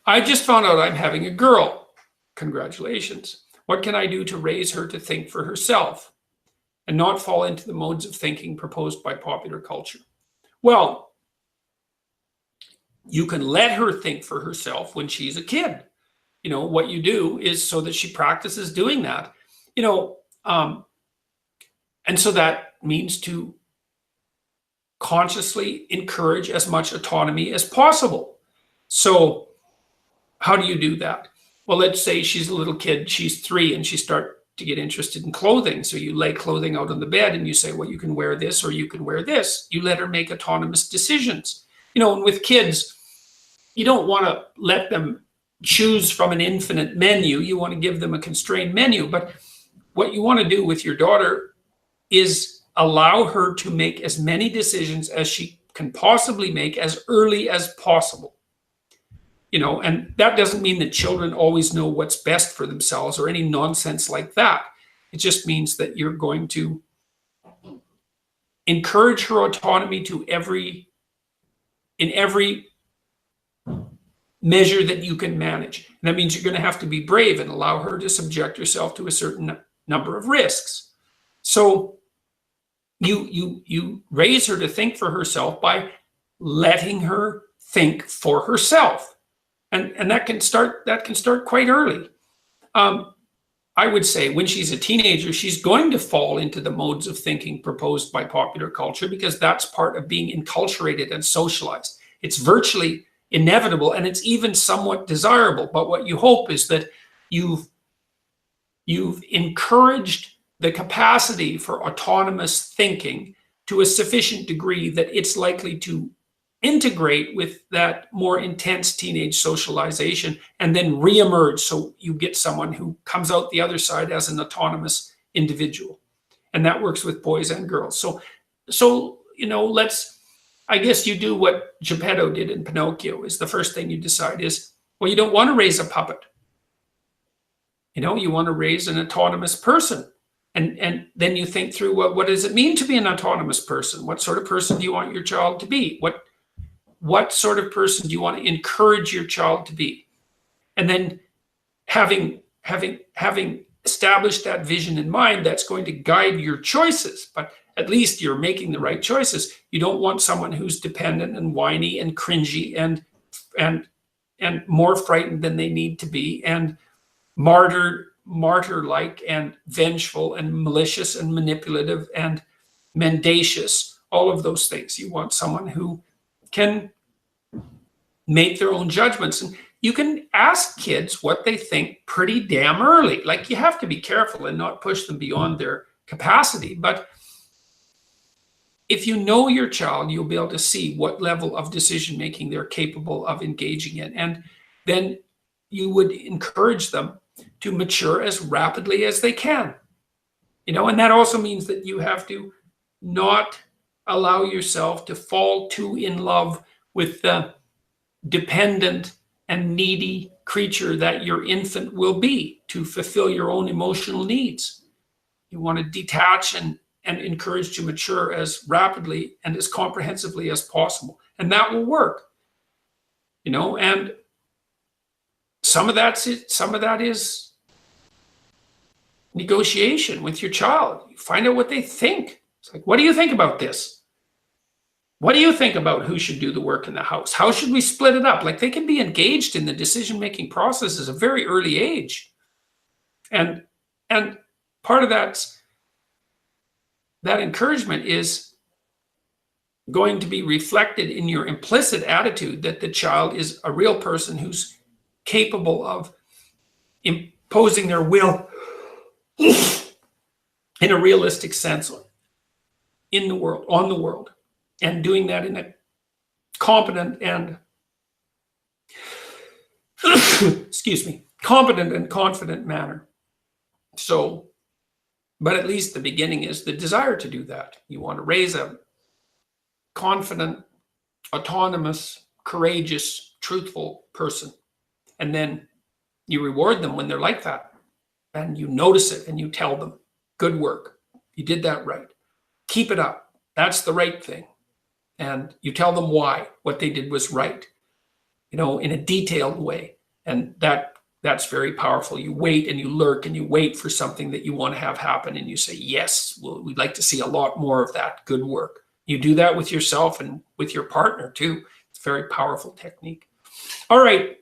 I just found out I'm having a girl. Congratulations. What can I do to raise her to think for herself and not fall into the modes of thinking proposed by popular culture? Well, you can let her think for herself when she's a kid. What you do is so that she practices doing that. You know, and so that means to consciously encourage as much autonomy as possible. So how do you do that? Well, let's say she's a little kid, she's 3, and she starts to get interested in clothing. So you lay clothing out on the bed and you say, well, you can wear this or you can wear this. You let her make autonomous decisions. And with kids, you don't want to let them choose from an infinite menu. You want to give them a constrained menu. But what you want to do with your daughter is allow her to make as many decisions as she can possibly make as early as possible. And that doesn't mean that children always know what's best for themselves or any nonsense like that. It just means that you're going to encourage her autonomy in every measure that you can manage. And that means you're going to have to be brave and allow her to subject herself to a certain number of risks. So you raise her to think for herself by letting her think for herself. And that can start quite early. I would say when she's a teenager, she's going to fall into the modes of thinking proposed by popular culture because that's part of being enculturated and socialized. It's virtually inevitable, and it's even somewhat desirable. But what you hope is that you've encouraged the capacity for autonomous thinking to a sufficient degree that it's likely to integrate with that more intense teenage socialization and then reemerge, so you get someone who comes out the other side as an autonomous individual. And that works with boys and girls. So I guess you do what Geppetto did in Pinocchio. Is the first thing you decide is, well, you don't want to raise a puppet. You want to raise an autonomous person. And then you think through, what does it mean to be an autonomous person? What sort of person do you want your child to be? What sort of person do you want to encourage your child to be? And then having established that vision in mind, that's going to guide your choices. But at least you're making the right choices. You don't want someone who's dependent and whiny and cringy and more frightened than they need to be, and martyr-like and vengeful and malicious and manipulative and mendacious, all of those things. You want someone who can make their own judgments. And you can ask kids what they think pretty damn early. Like, you have to be careful and not push them beyond their capacity. But if you know your child, you'll be able to see what level of decision-making they're capable of engaging in. And then you would encourage them to mature as rapidly as they can. And that also means that you have to not allow yourself to fall too in love with the dependent and needy creature that your infant will be to fulfill your own emotional needs. You want to detach and encourage to mature as rapidly and as comprehensively as possible. And that will work. And some of that is negotiation with your child. You find out what they think. It's like, what do you think about this? What do you think about who should do the work in the house? How should we split it up? Like, they can be engaged in the decision-making process at a very early age. And part of that encouragement is going to be reflected in your implicit attitude that the child is a real person who's capable of imposing their will in a realistic sense in the world, on the world, and doing that in a competent and competent and confident manner. So, but at least the beginning is the desire to do that. You want to raise a confident, autonomous, courageous, truthful person. And then you reward them when they're like that. And you notice it and you tell them, good work. You did that right. Keep it up. That's the right thing. And you tell them why what they did was right. in a detailed way. And that's very powerful. You wait and you lurk and you wait for something that you want to have happen. And you say, yes, well, we'd like to see a lot more of that good work. You do that with yourself and with your partner too. It's a very powerful technique. All right.